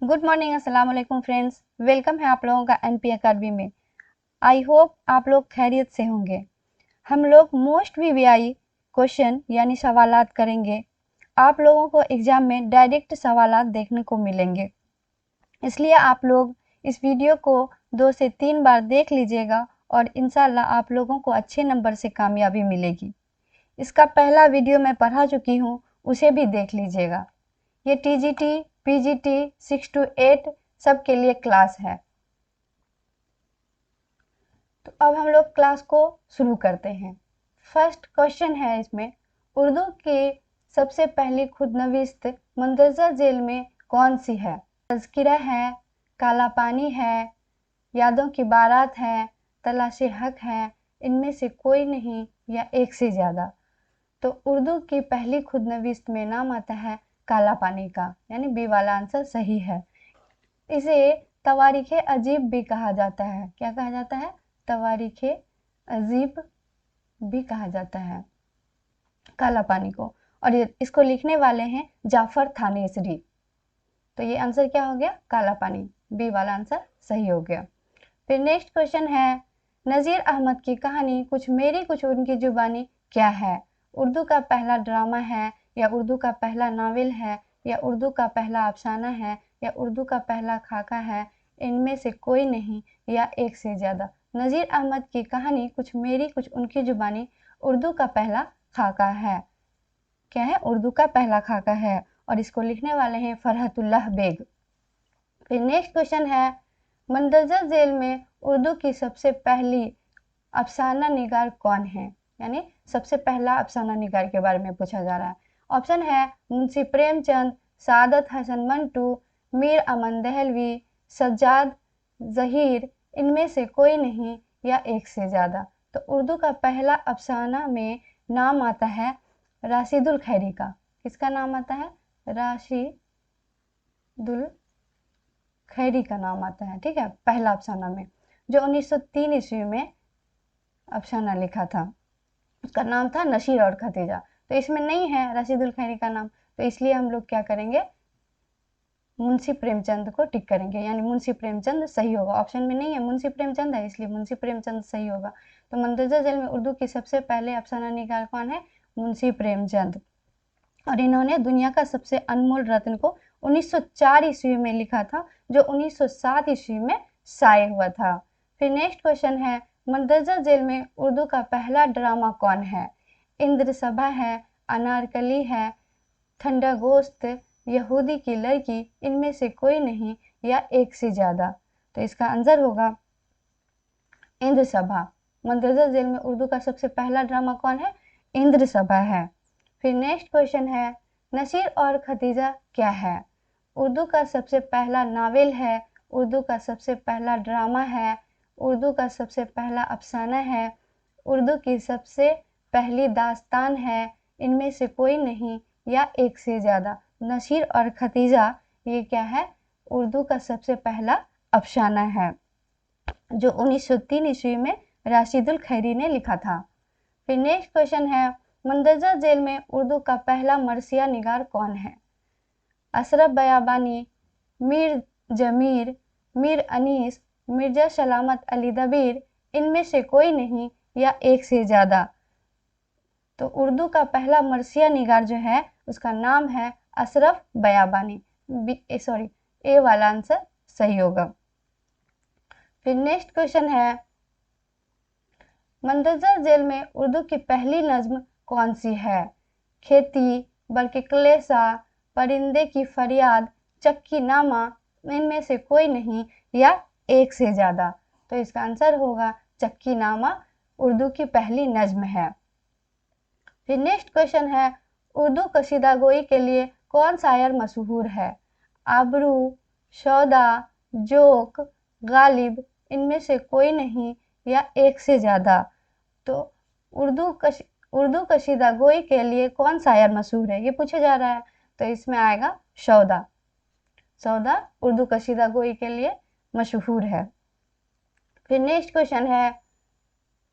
Good morning, अस्सलाम वालेकुम friends. Welcome है आप लोगों का एनपी अकेडमी में। आई होप आप लोग खैरियत से होंगे। हम लोग मोस्ट वीवीआई क्वेश्चन यानी सवालात करेंगे। आप लोगों को एग्जाम में डायरेक्ट सवालात देखने को मिलेंगे, इसलिए आप लोग इस वीडियो को 2 से 3 बार देख लीजिएगा और इंशाल्लाह आप लोगों को अच्छे नंबर से कामयाबी मिलेगी। इसका पहला वीडियो मैं पढ़ा चुकी हूँ, उसे भी देख लीजिएगा। ये टीजीटी, पीजीटी 6 to 8 सबके लिए क्लास है। तो अब हम लोग क्लास को शुरू करते हैं। फर्स्ट क्वेश्चन है इसमें, उर्दू की सबसे पहली खुदनवीस्त मंदरजा झेल में कौन सी है? तज़किरा है, काला पानी है, यादों की बारात है, तलाशे हक है, इनमें से कोई नहीं या एक से ज़्यादा। तो उर्दू की पहली खुदनवीस्त में नाम आता है काला पानी का, यानी बी वाला आंसर सही है। इसे तवारीखे अजीब भी कहा जाता है। क्या कहा जाता है? तवारीखे अजीब भी कहा जाता है काला पानी को। और इसको लिखने वाले हैं जाफर थानेसरी। तो ये आंसर क्या हो गया? काला पानी, बी वाला आंसर सही हो गया। फिर नेक्स्ट क्वेश्चन है, नज़ीर अहमद की कहानी कुछ मेरी कुछ उनकी जुबानी क्या है? उर्दू का पहला ड्रामा है, या उर्दू का पहला नावल है, या उर्दू का पहला अफसाना है, या उर्दू का पहला खाका है, इनमें से कोई नहीं या एक से ज़्यादा। नज़ीर अहमद की कहानी कुछ मेरी कुछ उनकी जुबानी उर्दू का पहला खाका है। क्या है? उर्दू का पहला खाका है, और इसको लिखने वाले हैं फरहतुल्लाह बेग। फिर नेक्स्ट क्वेश्चन है, मंदरजा झेल में उर्दू की सबसे पहली अफसाना निगार कौन है? यानी सबसे पहला अफसाना निगार के बारे में पूछा जा रहा है। ऑप्शन है मुंशी प्रेमचंद, सादत हसन मंटू, मीर अमन दहलवी, सज्जाद जहीर, इनमें से कोई नहीं या एक से ज़्यादा। तो उर्दू का पहला अफसाना में नाम आता है राशिदुल खैरी का। किसका नाम आता है? राशिदुल खैरी का नाम आता है। ठीक है, पहला अफसाना में, जो 1903 ईस्वी में अफसाना लिखा था। उसका नाम था नशीर और खतीजा। तो इसमें नहीं है राशिदुल खैरी का नाम, तो इसलिए हम लोग क्या करेंगे? मुंशी प्रेमचंद को टिक करेंगे, यानी मुंशी प्रेमचंद सही होगा। ऑप्शन में नहीं है, मुंशी प्रेमचंद है, इसलिए मुंशी प्रेमचंद सही होगा। तो मंदरजा झेल में उर्दू की सबसे पहले अफसाना निगार कौन है? मुंशी प्रेमचंद। और इन्होंने दुनिया का सबसे अनमोल रत्न को 1904 ईस्वी में लिखा था, जो 1907 ईस्वी में शाये हुआ था। फिर नेक्स्ट क्वेश्चन है, मंदरजा झेल में उर्दू का पहला ड्रामा कौन है? इंद्र सभा है, अनारकली है, ठंडा गोश्त, यहूदी की लड़की, इनमें से कोई नहीं या एक से ज़्यादा। तो इसका आंसर होगा इंद्र सभा। मंदरजा झेल में उर्दू का सबसे पहला ड्रामा कौन है? इंद्र सभा है। फिर नेक्स्ट क्वेश्चन है, नसीर और खतीजा क्या है? उर्दू का सबसे पहला नावल है, उर्दू का सबसे पहला ड्रामा है, उर्दू का सबसे पहला अफसाना है, उर्दू की सबसे पहली दास्तान है, इनमें से कोई नहीं या एक से ज़्यादा। नसीर और खतीजा ये क्या है? उर्दू का सबसे पहला अफसाना है, जो 1903 ईस्वी में राशिदुल खैरी ने लिखा था। फिर नेक्स्ट क्वेश्चन है, मंदरजा झेल में उर्दू का पहला मरसिया निगार कौन है? अशरफ बयाबानी, मीर जमीर, मीर अनीस, मिर्जा सलामत अली दबीर, इनमें से कोई नहीं या एक से ज़्यादा। तो उर्दू का पहला मरसिया निगार जो है उसका नाम है अशरफ बयाबानी। सॉरी, ए वाला आंसर सही होगा। फिर नेक्स्ट क्वेश्चन है, मंदरजा झेल में उर्दू की पहली नज्म कौन सी है? खेती, बल्कि कलेसा, परिंदे की फरियाद, चक्की नामा, इनमें से कोई नहीं या एक से ज़्यादा। तो इसका आंसर होगा चक्की नामा उर्दू की पहली नज्म है। फिर नेक्स्ट क्वेश्चन है, उर्दू कसीदा गोई के लिए कौन शायर मशहूर है? आबरू, शौदा, जोक, गालिब, इनमें से कोई नहीं या एक से ज़्यादा। तो उर्दू कसीदा गोई के लिए कौन शायर मशहूर है, ये पूछा जा रहा है। तो इसमें आएगा शौदा। शौदा उर्दू कसीदा गोई के लिए मशहूर है। फिर नेक्स्ट क्वेश्चन है,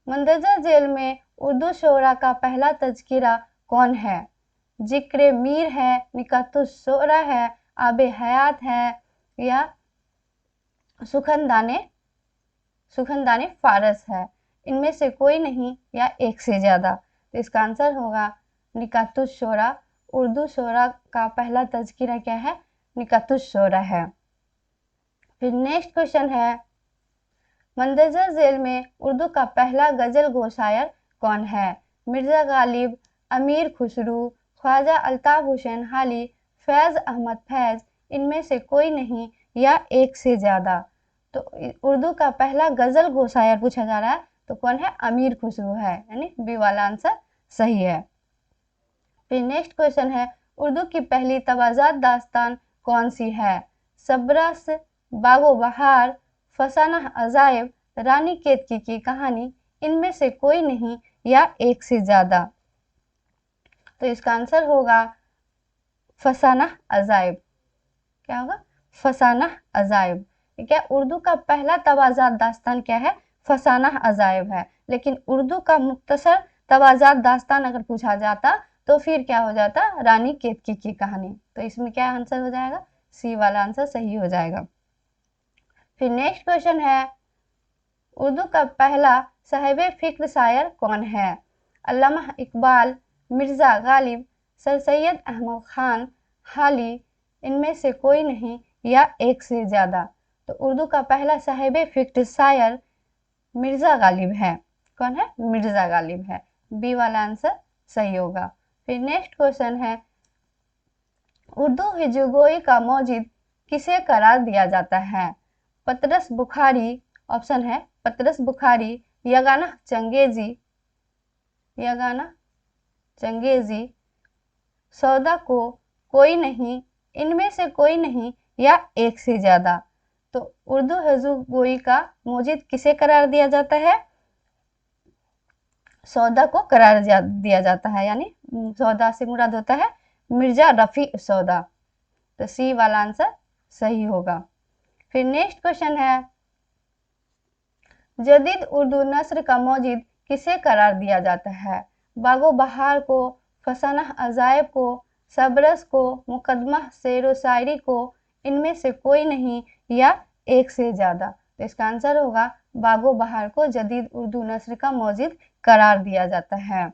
मंदरजा झेल में उर्दू शोरा का पहला तज़किरा कौन है? जिक्र मीर है, निकातुस शोरा है, आबे हयात है, या सुखनदाने फारस है। इनमें से कोई नहीं या एक से ज्यादा। तो इसका आंसर होगा निकातुश शोरा। उर्दू शोरा का पहला तज़किरा क्या है? निकातुश शोरा है। फिर नेक्स्ट क्वेश्चन है, मंदरजा झेल में उर्दू का पहला गजल गो शायर कौन है? मिर्जा गालिब, अमीर खुसरू, ख्वाजा अल्ताफ हुसैन हाली, फैज अहमद फैज, इनमें से कोई नहीं या एक से ज्यादा। तो उर्दू का पहला गजल गो शायर पूछा जा रहा है, तो कौन है? अमीर खुसरू है, यानी बी वाला आंसर सही है। फिर नेक्स्ट क्वेश्चन है, उर्दू की पहली तवाज़ात दास्तान कौन सी है? सबरस, बागो बहार, फसाना अजायब, रानी केतकी की कहानी, इनमें से कोई नहीं या एक से ज्यादा। तो इसका आंसर होगा फसाना अजायब। क्या होगा? फसाना अजायब। क्या उर्दू का पहला तवाज़ात दास्तान क्या है? फसाना अजायब है। लेकिन उर्दू का मुख्तसर तवाज़ात दास्तान अगर पूछा जाता तो फिर क्या हो जाता? रानी केतकी की कहानी। तो इसमें क्या आंसर हो जाएगा? सी वाला आंसर सही हो जाएगा। फिर नेक्स्ट क्वेश्चन है, उर्दू का पहला साहिब फिक्र शायर कौन है? अल्लामा इकबाल, मिर्जा गालिब, सर सैयद अहमद खान हाली, इनमें से कोई नहीं या एक से ज्यादा। तो उर्दू का पहला साहिब फिक्र शायर मिर्जा गालिब है। कौन है? मिर्जा गालिब है। बी वाला आंसर सही होगा। फिर नेक्स्ट क्वेश्चन है, उर्दू हिजुगोई का मौजिद किसे करार दिया जाता है? पतरस बुखारी, ऑप्शन है पतरस बुखारी, यगाना चंगेजी, सौदा को, कोई नहीं, इनमें से कोई नहीं या एक से ज्यादा। तो उर्दू हिजुगोई का मौजिद किसे करार दिया जाता है? सौदा को करार दिया जाता है, यानी सौदा से मुराद होता है मिर्जा रफी सौदा। तो सी वाला आंसर सही होगा। फिर नेक्स्ट क्वेश्चन है, जदीद उर्दू नस्र का मौजिद किसे करार दिया जाता है? बागो बहार को, फसाना अजायब को, सबरस को, मुकदमा शेर व शायरी को, इनमें से कोई नहीं या एक से ज्यादा। तो इसका आंसर होगा बागो बहार को जदीद उर्दू नस्र का मौजिद करार दिया जाता है।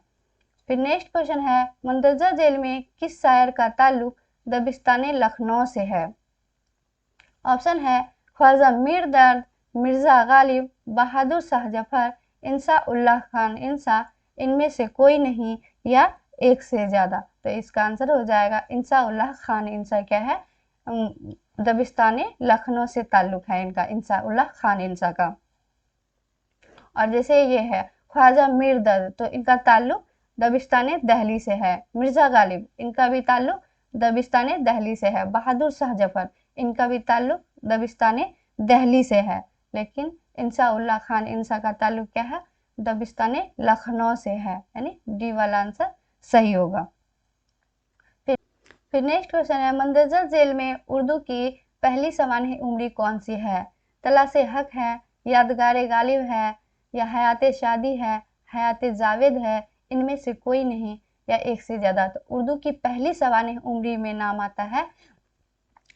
फिर नेक्स्ट क्वेश्चन है, मंदरजा जेल में किस शायर का ताल्लुक दबिस्तान लखनऊ से है? ऑप्शन है ख्वाजा मीर दर्द, मिर्जा गालिब, बहादुर शाह जफर, इंसा उल्लाह खान इंसा, इनमें से कोई नहीं या एक से ज्यादा। तो इसका आंसर हो जाएगा इंसा उल्लाह खान इंसा। क्या है? दबिस्तान लखनऊ से ताल्लुक है इनका, इंसा उल्लाह खान इंसा का। और जैसे ये है ख्वाजा मीर दर्द, तो इनका ताल्लुक दबिस्तान दहली से है। मिर्जा गालिब, इनका भी ताल्लुक दबिस्तान दहली से है। बहादुर शाह जफर, इनका भी ताल्लुक दबिस्तान दहली से है। लेकिन इंसा उल्लाह खान इंसा का ताल्लुक क्या है? दबिस्तान लखनऊ से है, यानी डी वाला आंसर सही होगा। फिर नेक्स्ट क्वेश्चन है, मंदरजा जेल में उर्दू की पहली सवानह उमरी कौन सी है? तलाशे हक है, यादगार गालिब है, या हयात शादी है, हयात जावेद है, इनमें से कोई नहीं या एक से ज्यादा। तो उर्दू की पहली सवानह उमरी में नाम आता है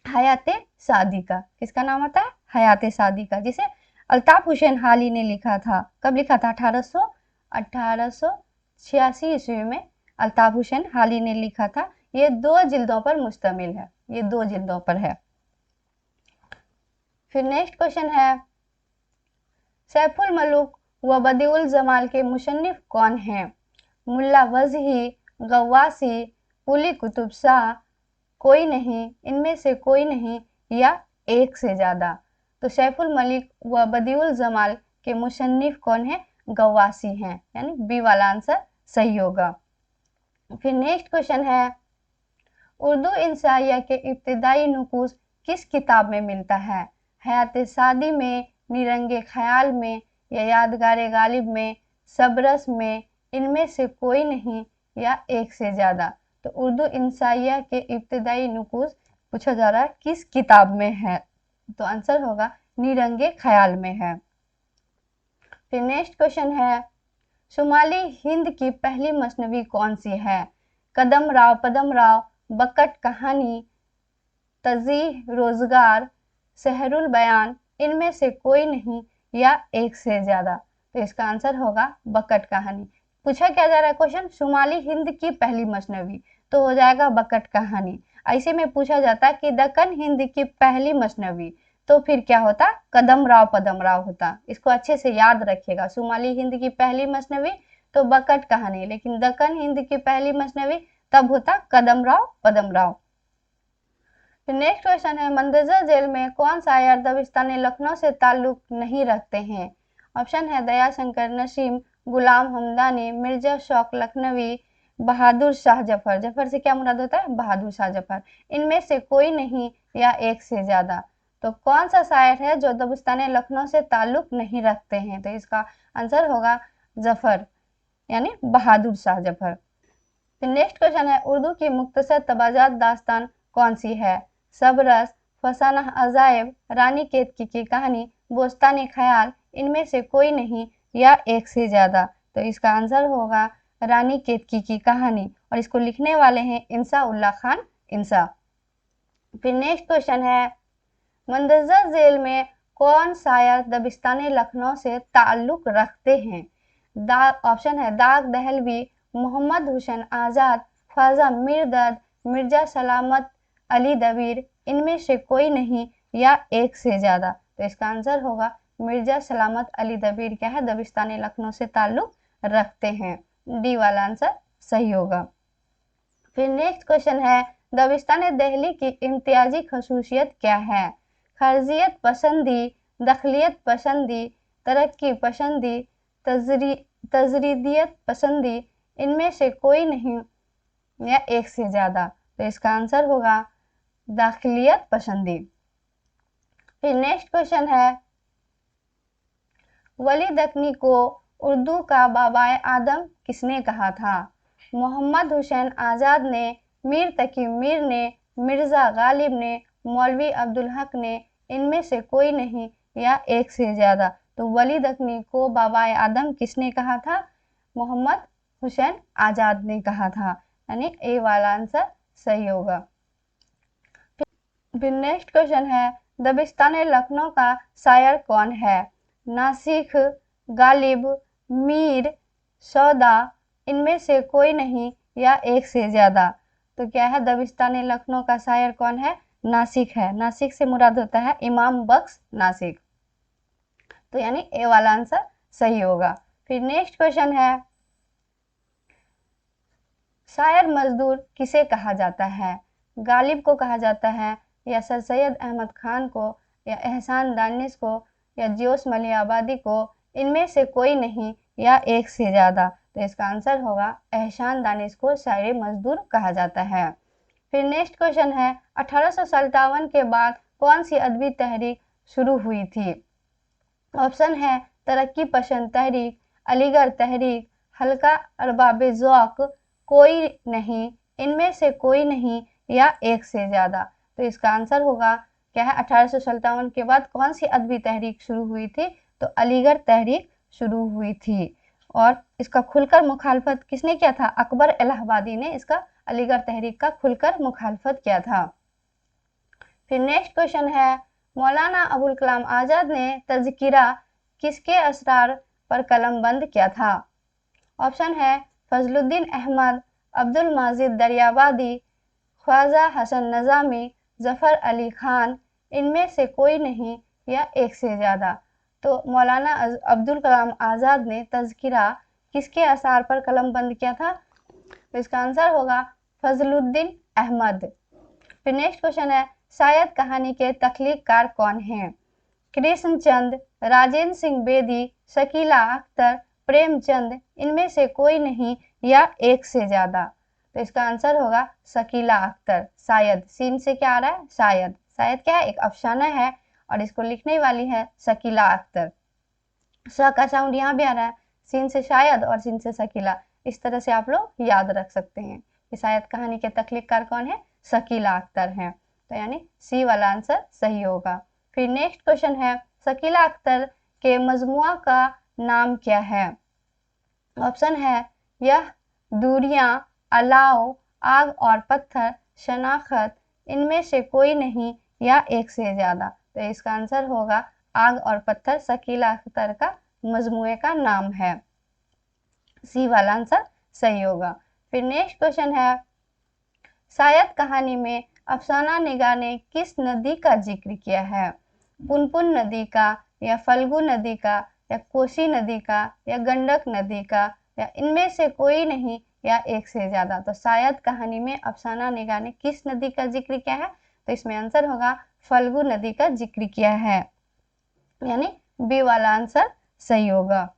हयात शादी का। किसका नाम आता है? हयात शादी का, जिसे अल्ताफ हुसैन हाली ने लिखा था। कब लिखा था? 1886 ईस्वी में अल्ताफ हुसैन हाली ने लिखा था। ये 2 जिल्दों पर मुश्तमिल है, ये 2 जिल्दों पर है। फिर नेक्स्ट क्वेश्चन है, सैफुल मलूक व बदिउल जमाल के मुसन्निफ कौन हैं? मुल्ला वजही, गवासी, कुली कुतुब शाह, कोई नहीं, इनमें से कोई नहीं या एक से ज्यादा। तो सैफुल मलिक व बदिउल जमाल के मुसन्निफ कौन है? गवासी हैं, यानी बी वाला आंसर सही होगा। फिर नेक्स्ट क्वेश्चन है, उर्दू इंसाइया के इब्तिदाई नुकूस किस किताब में मिलता है? हयात शादी में, निरंगे ख्याल में, या यादगार गालिब में, सबरस में, इनमें से कोई नहीं या एक से ज्यादा। तो उर्दू इंसाइया के इब्तिदाई नुकूस पूछा जा रहा है किस किताब में है? तो आंसर होगा निरंगे ख्याल में है। फिर नेक्स्ट क्वेश्चन है, शुमाली हिंद की पहली मसनवी कौन सी है? पदम राव, बकट कहानी, तजीह रोजगार, सहरुल बयान, इनमें से कोई नहीं या एक से ज्यादा। तो इसका आंसर होगा बकट कहानी। पूछा क्या जा रहा है क्वेश्चन, शुमाली हिंद की पहली मसनवी, तो हो जाएगा बकट कहानी। ऐसे में पूछा जाता कि दक्कन हिंद की पहली मसनवी, तो फिर क्या होता, कदम राव होता। इसको अच्छे से याद रखिएगा, शुमाली हिंद की पहली मसनवी तो बकट कहानी, लेकिन दक्कन हिंद की पहली मसनवी तब होता कदम राव। फिर नेक्स्ट क्वेश्चन है, मंदसौर जेल में कौन शायर दबिस्तान लखनऊ से ताल्लुक नहीं रखते हैं। ऑप्शन है दयाशंकर, नसीम, गुलाम हमदानी, मिर्जा शौक लखनवी, बहादुर शाह जफर। जफर से क्या मुराद होता है, बहादुर शाह जफर। इनमें से कोई नहीं या एक से ज्यादा। तो कौन सा शायर है जो दबिस्तान लखनऊ से ताल्लुक नहीं रखते हैं, तो इसका आंसर होगा जफर, यानी बहादुर शाह जफर। फिर नेक्स्ट क्वेश्चन है, उर्दू की मुख्तसर तबाजात दास्तान कौन सी है। सबरस, फसाना अजायब, रानी केतकी की कहानी, बोस्तानी ख्याल, इनमें से कोई नहीं या एक से ज्यादा। तो इसका आंसर होगा रानी केतकी की कहानी, और इसको लिखने वाले हैं इंसा उल्लाह खान इंसा। फिर नेक्स्ट क्वेश्चन है, मंदसौर जेल में कौन शायर दबिस्तान लखनऊ से ताल्लुक रखते हैं। ऑप्शन है दाग दहलवी, मोहम्मद हुसैन आजाद, ख्वाजा मिर्दर्द, मिर्जा सलामत अली दबीर, इनमें से कोई नहीं या एक से ज्यादा। तो इसका आंसर होगा मिर्जा सलामत अली दबीर क्या है, दबिस्तान लखनऊ से ताल्लुक रखते हैं। डी वाला आंसर सही होगा। फिर नेक्स्ट क्वेश्चन है, दबिस्तान दिल्ली की इम्तियाजी खसूसियत क्या है। खर्जियत पसंदी, दखलियत पसंदी, तरक्की पसंदी, तजरीदियत पसंदी, इनमें से कोई नहीं या एक से ज्यादा। तो इसका आंसर होगा दाखिलियत पसंदी। फिर नेक्स्ट क्वेश्चन है, वली दक्कनी को उर्दू का बाबाए आदम किसने कहा था। मोहम्मद हुसैन आजाद ने, मीर तकी मीर ने, मिर्जा गालिब ने, मौलवी अब्दुल हक ने, इनमें से कोई नहीं या एक से ज्यादा। तो वली दक्कनी को बाबाए आदम किसने कहा था, मोहम्मद हुसैन आजाद ने कहा था, यानी ए वाला आंसर सही होगा। फिर नेक्स्ट क्वेश्चन है, दबिस्तान लखनऊ का शायर कौन है। नासिख, गालिब, मीर, सौदा, इनमें से कोई नहीं या एक से ज्यादा। तो क्या है, दबिस्तान लखनऊ का शायर कौन है, नासिक है। नासिक से मुराद होता है इमाम बख्श नासिक, तो यानी ए वाला आंसर सही होगा। फिर नेक्स्ट क्वेश्चन है, शायर मजदूर किसे कहा जाता है। गालिब को कहा जाता है, या सर सैयद अहमद खान को, या एहसान दानिश को, या जियोस मलियाबादी को, इनमें से कोई नहीं या एक से ज्यादा। तो इसका आंसर होगा एहसान दानिश को शायर मजदूर कहा जाता है। फिर नेक्स्ट क्वेश्चन है, 1857 के बाद कौन सी अदबी तहरीक शुरू हुई थी। ऑप्शन है तरक्की पसंद तहरीक, अलीगढ़ तहरीक, हल्का अरबाब ज़ौक़, कोई नहीं, इनमें से कोई नहीं या एक से ज्यादा। तो इसका आंसर होगा क्या है, 1857 के बाद कौन सी अदबी तहरीक शुरू हुई थी, तो अलीगढ़ तहरीक शुरू हुई थी। और इसका खुलकर मुखालफत किसने किया था, अकबर इलाहाबादी ने इसका अलीगढ़ तहरीक का खुलकर मुखालफत किया था। फिर नेक्स्ट क्वेश्चन है, मौलाना अबुल कलाम आजाद ने तज़किरा किसके असरार पर कलम बंद किया था। ऑप्शन है फजलुद्दीन अहमद, अब्दुल माजिद दरियाबादी, ख्वाजा हसन नज़ामी, जफ़र अली खान, इनमें से कोई नहीं या एक से ज़्यादा। तो मौलाना अब्दुल कलाम आज़ाद ने तज़किरा किसके असरार पर कलम बंद किया था, तो इसका आंसर होगा फजलुद्दीन अहमद। फिर नेक्स्ट क्वेश्चन है, शायद कहानी के तख्लीक़कार कौन हैं। कृष्णचंद, राजेंद्र सिंह बेदी, शकीला अख्तर, प्रेमचंद, इनमें से कोई नहीं या एक से ज्यादा। तो इसका आंसर होगा शकीला अख्तर। शायद सीन से क्या आ रहा है, शायद। शायद क्या है, एक अफसाना है, और इसको लिखने वाली है शकीला अख्तर। स का साउंड यहाँ भी आ रहा है, सीन से शायद और सीन से शकीला। इस तरह से आप लोग याद रख सकते हैं कि शायद कहानी के तख्लीक़कार कौन है, शकीला अख्तर हैं। तो यानी सी वाला आंसर सही होगा। फिर नेक्स्ट क्वेश्चन है, शकीला अख्तर के मजमुआ का नाम क्या है। ऑप्शन है यह, दूरियां, अलाव, आग और पत्थर, शनाख्त, इनमें से कोई नहीं या एक से ज्यादा। तो इसका आंसर होगा आग और पत्थर शकीला अख्तर का मजमूए का नाम है। सी वाला आंसर सही होगा। फिर नेक्स्ट क्वेश्चन है, शायद कहानी में अफसाना निगाह ने किस नदी का जिक्र किया है? पुनपुन नदी का, या फल्गु नदी का, या कोसी नदी का, या गंडक नदी का, या इनमें से कोई नहीं, या एक से ज्यादा? तो शायद कहानी में अफसाना निगाह ने किस नदी का जिक्र किया है? तो इसमें आंसर होगा फल्गु नदी का जिक्र किया है, यानी बी वाला आंसर सही होगा।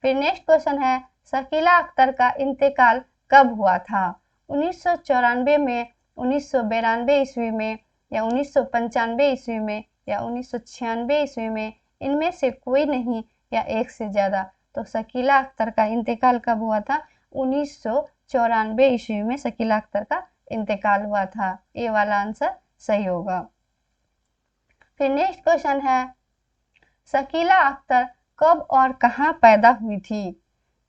फिर नेक्स्ट क्वेश्चन है, शकीला अख्तर का इंतकाल कब हुआ था? 1994 में, 1992 ईस्वी में, या 1995 ईस्वी में, या 1996 ईस्वी में? इनमें से कोई नहीं, या एक से ज्यादा? तो शकीला अख्तर का इंतकाल कब हुआ था? 1994 ईस्वी में शकीला अख्तर का इंतकाल हुआ था। ए वाला आंसर सही होगा। फिर नेक्स्ट क्वेश्चन है, शकीला अख्तर कब और कहां पैदा हुई थी?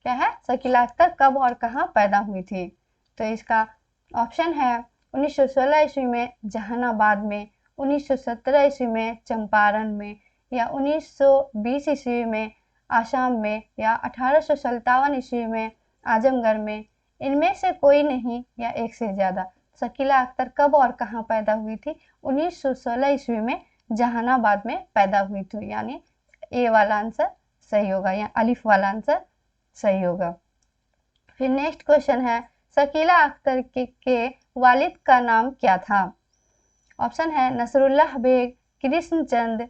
क्या है? शकीला अख्तर कब और कहां पैदा हुई थी? तो इसका ऑप्शन है 1916 ईस्वी में जहानाबाद में, 1917 ईस्वी में चंपारण में, या 1920 ईस्वी में आसाम में, या 1857 ईस्वी में आजमगढ़ में? इनमें से कोई नहीं, या एक से ज्यादा? शकीला अख्तर कब और कहां पैदा हुई थी? 1916 ईस्वी में जहानाबाद में पैदा हुई थी, यानी ए वाला आंसर सही होगा, या अलिफ वाला आंसर सही होगा। फिर नेक्स्ट क्वेश्चन है, शकीला अख्तर के वालिद का नाम क्या था? ऑप्शन है नसरुल्लाह बेग, कृष्णचंद,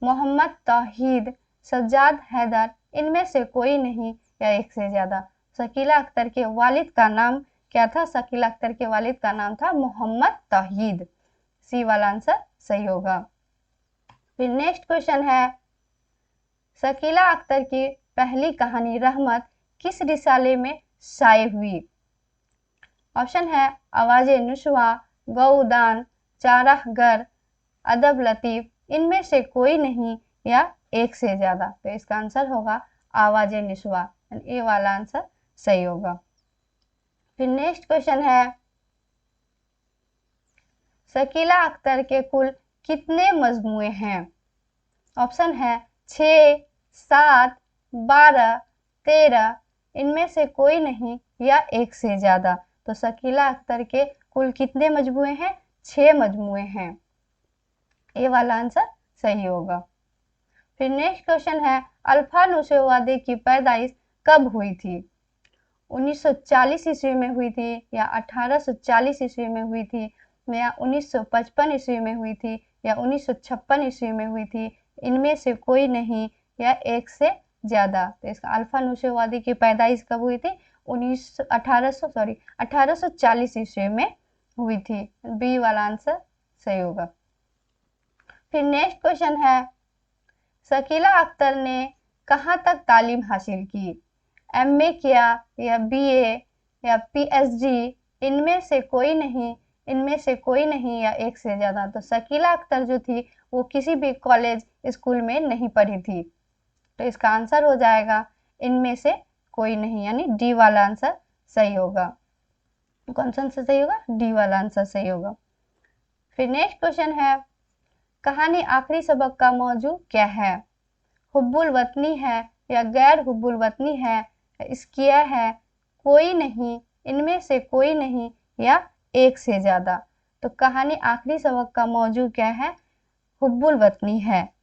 मोहम्मद तौहीद, सज्जाद हैदर। इनमें से कोई नहीं, या एक से ज्यादा? शकीला अख्तर के वालिद का नाम क्या था? शकीला अख्तर के वालिद का नाम था मोहम्मद तौहीद। सी वाला आंसर सही होगा। फिर नेक्स्ट क्वेश्चन है, शकीला अख्तर की पहली कहानी रहमत किस रिसाले में शाये हुई? ऑप्शन है आवाज़े नुशवा, गौदान, चाराहगर, अदब लतीफ। इनमें से कोई नहीं, या एक से ज्यादा? तो इसका आंसर होगा आवाज़े नुशवा, ए वाला आंसर सही होगा। फिर नेक्स्ट क्वेश्चन है, शकीला अख्तर के कुल कितने मजमूए हैं? ऑप्शन है 6, 7, 12, 13। इनमें से कोई नहीं, या एक से ज्यादा? तो शकीला अख्तर के कुल कितने मजमूए हैं? 6 मजमूए हैं। ये वाला आंसर सही होगा। फिर नेक्स्ट क्वेश्चन है, अल्फा नौशेवादी की पैदाइश कब हुई थी? 1940 ईस्वी में हुई थी, या 1840 ईस्वी में हुई थी, या 1955 ईस्वी में हुई थी, या 1956 ईस्वी में हुई थी? इनमें से कोई नहीं, या एक से ज्यादा? तो इसका अल्फा नौशेवादी की पैदाइश कब हुई थी? 1840 ईस्वी में हुई थी। बी वाला आंसर सही होगा। फिर नेक्स्ट क्वेश्चन है, शकीला अख्तर ने कहाँ तक तालीम हासिल की? एमए किया, या बीए, या पीएचडी? इनमें से कोई नहीं, इनमें से कोई नहीं, या एक से ज्यादा? तो शकीला अख्तर जो थी वो किसी भी कॉलेज स्कूल में नहीं पढ़ी थी, तो इसका आंसर हो जाएगा इनमें से कोई नहीं, यानी डी वाला आंसर सही होगा। कौन सा आंसर सही होगा? डी वाला आंसर सही होगा। फिर नेक्स्ट क्वेश्चन है, कहानी आखिरी सबक का मौजू क्या है? हुब्बुल वतनी है, या गैर हुब्बुल वतनी है, या इश्किया है, कोई नहीं, इनमें से कोई नहीं, या एक से ज्यादा? तो कहानी आखिरी सबक का मौजू क्या है? हुब्बुल वतनी है,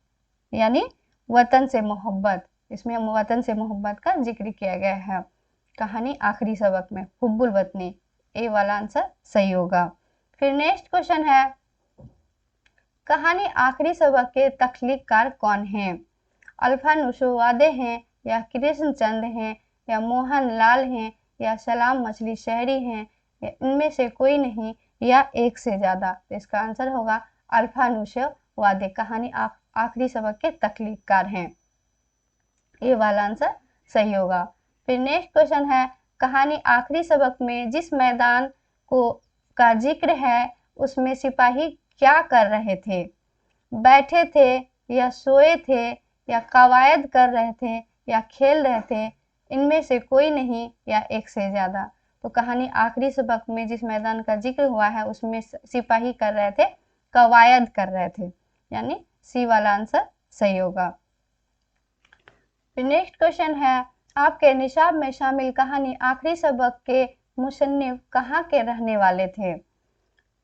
यानी वतन से मोहब्बत। इसमें वतन से मोहब्बत का जिक्र किया गया है कहानी आखिरी सबक में, हुब्बुल वतनी। ए वाला आंसर सही होगा। फिर नेक्स्ट क्वेश्चन है, कहानी आखिरी सबक के तख्लीककार कौन हैं? अल्फा नौशेवादी हैं, या कृष्णचंद हैं, या मोहन लाल हैं, या सलाम मछली शहरी हैं? या इनमें से कोई नहीं, या एक से ज्यादा? तो इसका आंसर होगा अल्फा नौशेवादी कहानी आखिरी सबक के तख्लीककार हैं। ये वाला आंसर सही होगा। फिर नेक्स्ट क्वेश्चन है, कहानी आखिरी सबक में जिस मैदान का जिक्र है उसमें सिपाही क्या कर रहे थे? बैठे थे, या सोए थे, या कवायद कर रहे थे, या खेल रहे थे? इनमें से कोई नहीं, या एक से ज्यादा? तो कहानी आखिरी सबक में जिस मैदान का जिक्र हुआ है उसमें सिपाही कर रहे थे, कवायद कर रहे थे। यानी सी वाला आंसर सही होगा। फिर नेक्स्ट क्वेश्चन है, आपके निशाब में शामिल कहानी आखिरी सबक के मुसन्निफ कहाँ के रहने वाले थे?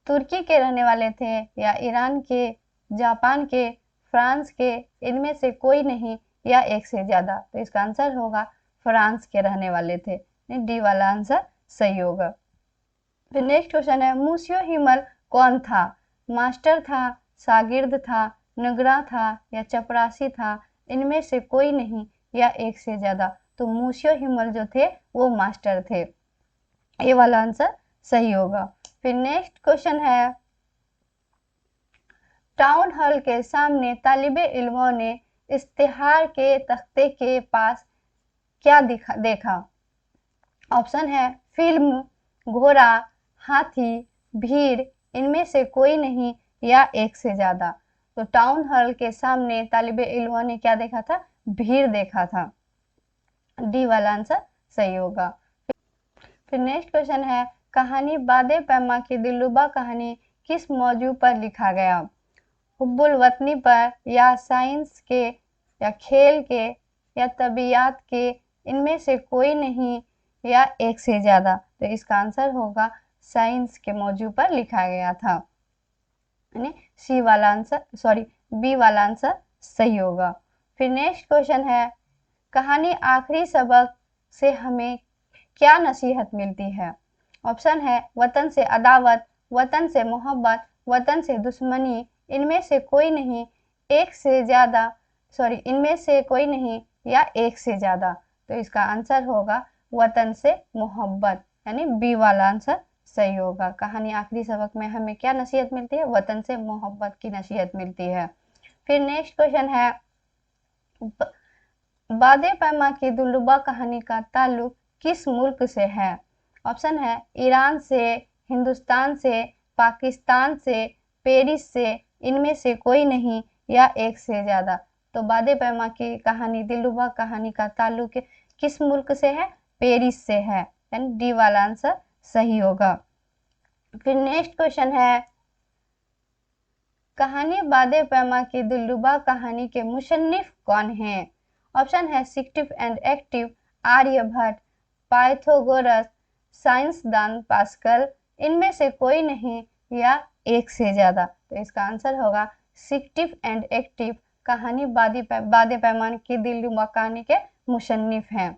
तुर्की के रहने वाले थे या ईरान के, जापान के, फ्रांस के, इनमें से कोई नहीं या एक से ज्यादा? तो इसका आंसर होगा फ्रांस के रहने वाले थे, डी वाला आंसर सही होगा। फिर नेक्स्ट क्वेश्चन है, मूसियो हिमल कौन था? मास्टर था, शागिर्द था, नगरा था या चपरासी था? इनमें से कोई नहीं या एक से ज्यादा? तो मूसियो हिमल जो थे वो मास्टर थे, ये वाला आंसर सही होगा। फिर नेक्स्ट क्वेश्चन है, टाउन हॉल के सामने तालिबे इल्मों ने इश्तिहार के तख्ते के पास क्या देखा? ऑप्शन है फिल्म, घोड़ा, हाथी, भीड़, इनमें से कोई नहीं या एक से ज्यादा? तो टाउन हॉल के सामने तालिबे इल्मों ने क्या देखा था? भीड़ देखा था, डी वाला आंसर सही होगा। फिर नेक्स्ट क्वेश्चन है, कहानी बादे पैमा की दिलरुबा कहानी किस मौजू पर लिखा गया? हुब्बुल वतनी पर, या साइंस के, या खेल के, या तबीयत के, इनमें से कोई नहीं या एक से ज्यादा? तो इसका आंसर होगा साइंस के मौजू पर लिखा गया था, यानी सी वाला आंसर, सॉरी बी वाला आंसर सही होगा। फिर नेक्स्ट क्वेश्चन है, कहानी आखिरी सबक से हमें क्या नसीहत मिलती है? ऑप्शन है वतन से अदावत, वतन से मोहब्बत, वतन से दुश्मनी, इनमें से कोई नहीं, एक से ज्यादा, सॉरी इनमें से कोई नहीं या एक से ज्यादा? तो इसका आंसर होगा वतन से मोहब्बत, यानी बी वाला आंसर सही होगा। कहानी आखिरी सबक में हमें क्या नसीहत मिलती है? वतन से मोहब्बत की नसीहत मिलती है। फिर नेक्स्ट क्वेश्चन है, बादे पैमा की दिलरुबा कहानी का ताल्लुक किस मुल्क से है? ऑप्शन है ईरान से, हिंदुस्तान से, पाकिस्तान से, पेरिस से, इनमें से कोई नहीं या एक से ज्यादा? तो बादे पैमा की कहानी, दिलरुबा कहानी का ताल्लुक किस मुल्क से है? पेरिस से है, यानी डी वाला आंसर सही होगा। फिर नेक्स्ट क्वेश्चन है, कहानी बादे पैमा की दिलरुबा कहानी के मुसन्निफ कौन हैं? ऑप्शन है सिक्टिव एंड एक्टिव, आर्यभट्ट, पाइथागोरस, साइंसदान पास्कल, इनमें से कोई नहीं या एक से ज्यादा? तो इसका आंसर होगा सिक्टिव एंड एक्टिव, कहानी बादे पैमान की दिलरुबा कहानी के मुसन्निफ हैं,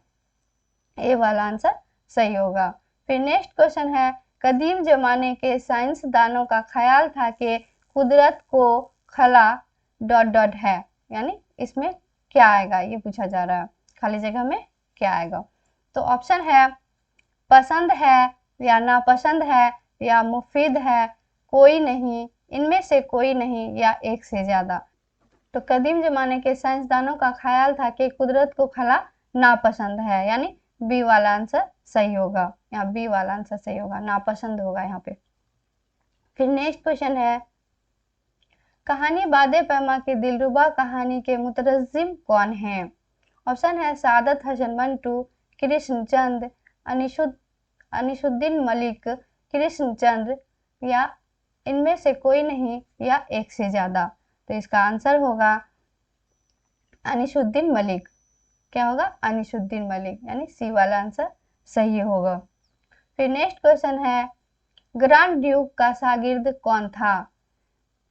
ये वाला आंसर सही होगा। फिर नेक्स्ट क्वेश्चन है, कदीम जमाने के साइंसदानों का ख्याल था कि कुदरत को खला डॉट डॉट है, यानी इसमें क्या आएगा ये पूछा जा रहा है, खाली जगह में क्या आएगा? तो ऑप्शन है पसंद है, या नापसंद है, या मुफीद है, कोई नहीं, इनमें से कोई नहीं या एक से ज्यादा? तो कदीम जमाने के साइंसदानों का ख्याल था कि कुदरत को खला नापसंद है, यानी बी वाला आंसर सही होगा, यहाँ बी वाला आंसर सही होगा, नापसंद होगा यहाँ पे। फिर नेक्स्ट क्वेश्चन है, कहानी बादे पैमा की दिलरुबा कहानी के मुतरज्जिम कौन हैं? ऑप्शन है सादत हसन मंटू, कृष्णचंद, अनिसुद्दीन मलिक, कृष्णचंद्र, या इनमें से कोई नहीं या एक से ज्यादा? तो इसका आंसर होगा अनिसुद्दीन मलिक, क्या होगा? अनिसुद्दीन मलिक, यानी सी वाला आंसर सही होगा। फिर नेक्स्ट क्वेश्चन है, ग्रांड ड्यूक का शागिर्द कौन था?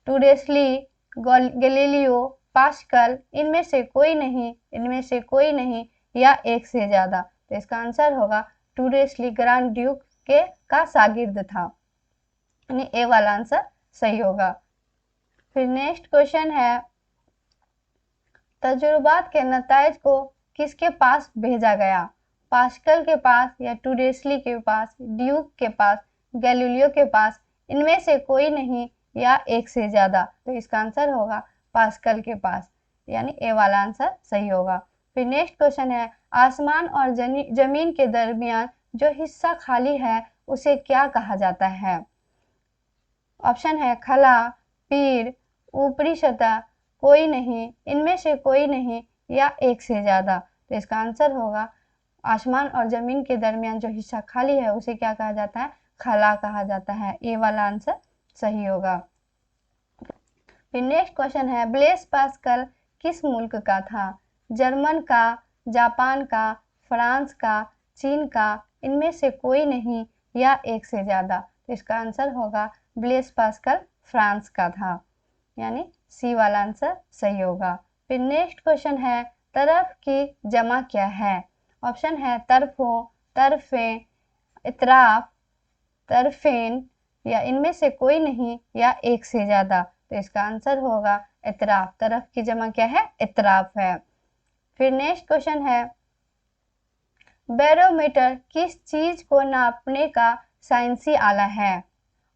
टूरेस्ली, गैलीलियो, पास्कल, इनमें से कोई नहीं, इनमें से कोई नहीं या एक से ज्यादा? तो इसका आंसर होगा टूरेस्ली ग्रांड ड्यूक के का शागिर्द था, यानी ए वाला आंसर सही होगा। फिर नेक्स्ट क्वेश्चन है, तजुर्बात के नताइज को किसके पास भेजा गया? पास्कल के पास, या टूरेस्ली के पास, ड्यूक के पास, गैलीलियो के पास, इनमें से कोई नहीं या एक से ज्यादा? तो इसका आंसर होगा पास्कल के पास, यानी ए वाला आंसर सही होगा। फिर नेक्स्ट क्वेश्चन है, आसमान और जमीन के दरमियान जो हिस्सा खाली है उसे क्या कहा जाता है? ऑप्शन है खला, पीर, ऊपरी सतह, कोई नहीं, इनमें से कोई नहीं या एक से ज्यादा? तो इसका आंसर होगा आसमान और जमीन के दरमियान जो हिस्सा खाली है उसे क्या कहा जाता है? खला कहा जाता है, ए वाला आंसर सही होगा। फिर नेक्स्ट क्वेश्चन है ब्लेस पास्कल किस मुल्क का था? जर्मन का, जापान का, फ्रांस का, चीन का, इनमें से कोई नहीं या एक से ज़्यादा? तो इसका आंसर होगा ब्लेस पास्कल फ्रांस का था, यानी सी वाला आंसर सही होगा। फिर नेक्स्ट क्वेश्चन है तरफ की जमा क्या है? ऑप्शन है तरफों, तरफें, इतराफ, तरफेन, या इनमें से कोई नहीं या एक से ज्यादा? तो इसका आंसर होगा इतराफ। तरफ की जमा क्या है? इतराफ है। फिर नेक्स्ट क्वेश्चन है बैरोमीटर किस चीज को नापने का साइंसी आला है?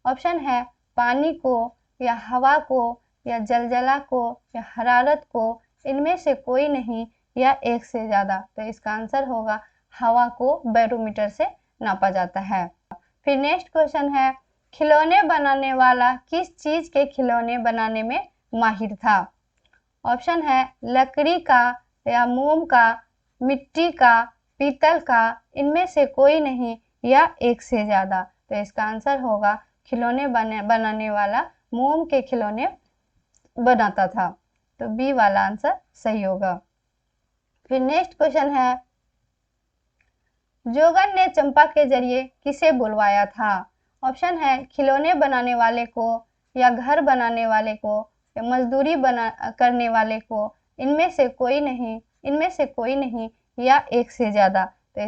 ऑप्शन है पानी को, या हवा को, या जलजला को, या हरारत को, इनमें से कोई नहीं या एक से ज्यादा? तो इसका आंसर होगा हवा को बैरोमीटर से नापा जाता है। फिर नेक्स्ट क्वेश्चन है खिलौने बनाने वाला किस चीज के खिलौने बनाने में माहिर था? ऑप्शन है लकड़ी का, या मोम का, मिट्टी का, पीतल का, इनमें से कोई नहीं या एक से ज्यादा? तो इसका आंसर होगा खिलौने बनाने वाला मोम के खिलौने बनाता था, तो बी वाला आंसर सही होगा। फिर नेक्स्ट क्वेश्चन है जोगन ने चंपा के जरिए किसे बुलवाया था? ऑप्शन है खिलौने बनाने वाले को, या घर बनाने वाले को, या मजदूरी करने वाले को, इनमें से कोई नहीं या एक से ज्यादा? तो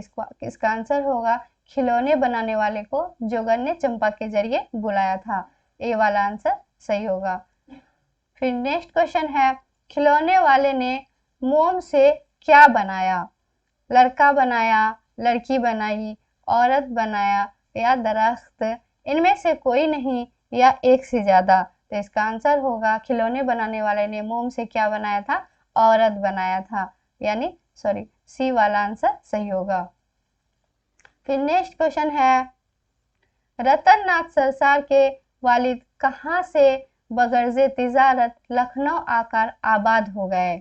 इसका आंसर होगा खिलौने बनाने वाले को जोगन ने चंपा के जरिए बुलाया था, ए वाला आंसर सही होगा। फिर नेक्स्ट क्वेश्चन है खिलौने वाले ने मोम से क्या बनाया? लड़का बनाया, लड़की बनाई, औरत बनाया, या दरख्त, इनमें से कोई नहीं या एक से ज्यादा? तो इसका आंसर होगा खिलौने बनाने वाले ने मोम से क्या बनाया था? औरत बनाया था, यानी सॉरी सी वाला आंसर सही होगा। फिर नेक्स्ट क्वेश्चन है रतन नाथ सरसार के वालिद कहाँ से बगर्जे तिजारत लखनऊ आकर आबाद हो गए?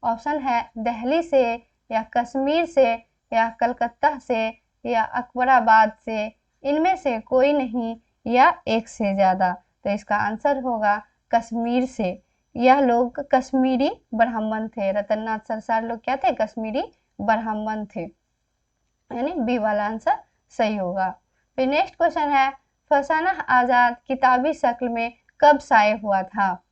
ऑप्शन है दिल्ली से, या कश्मीर से, या कलकत्ता से, या अकबराबाद से, इनमें से कोई नहीं या एक से ज्यादा? तो इसका आंसर होगा कश्मीर से। यह लोग कश्मीरी ब्राह्मण थे। रतननाथ सरसार लोग क्या थे? कश्मीरी ब्राह्मण थे, यानी बी वाला आंसर सही होगा। फिर नेक्स्ट क्वेश्चन है फसाना आजाद किताबी शक्ल में कब शाये हुआ था?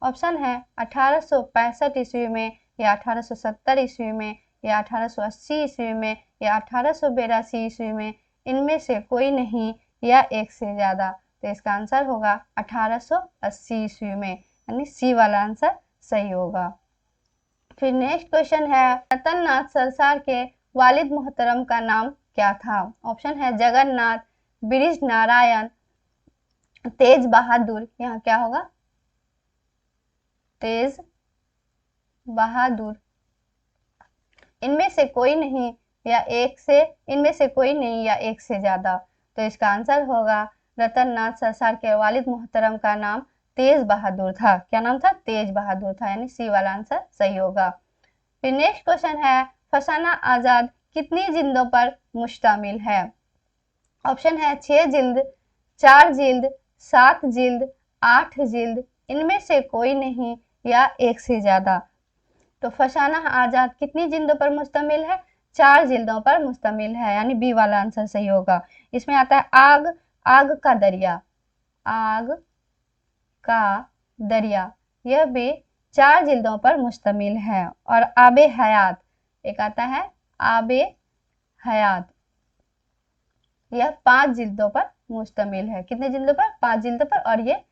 ऑप्शन है 1865 ईस्वी में, या 1870 ईस्वी में, या 1880 ईस्वी में, या 1882 ईस्वी में, इनमें से कोई नहीं या एक से ज्यादा? तो इसका आंसर होगा 1880 ईस्वी में, यानी सी वाला आंसर सही होगा। फिर नेक्स्ट क्वेश्चन है रतन नाथ सरसार के वालिद मोहतरम का नाम क्या था? ऑप्शन है जगन्नाथ, ब्रिज नारायण, तेज बहादुर, यहाँ क्या होगा? तेज बहादुर, इनमें से कोई नहीं या एक से ज्यादा? तो इसका आंसर होगा रतन नाथ सरसार के वालिद मोहतरम का नाम तेज बहादुर था। क्या नाम था? तेज बहादुर था, यानी सी वाला आंसर सही होगा। फिर नेक्स्ट क्वेश्चन है फसाना आजाद कितनी जिल्दों पर मुश्तमिल है? ऑप्शन है 6 जिल्द, 4 जिल्द, 7 जिल्द, 8 जिल्द, इनमें से कोई नहीं या एक से ज्यादा? तो फसाना आजाद कितनी जिल्दों पर मुश्तमिल है? 4 जिल्दों पर मुश्तमिल है, यानी बी वाला आंसर सही होगा। इसमें आता है आग, आग का दरिया, आग का दरिया, यह भी 4 जिल्दों पर मुश्तमिल है। और आबे हयात, एक आता है आबे हयात, यह 5 जिल्दों पर मुश्तमिल है। कितने जिल्दों पर? 5 जिल्दों पर। और ये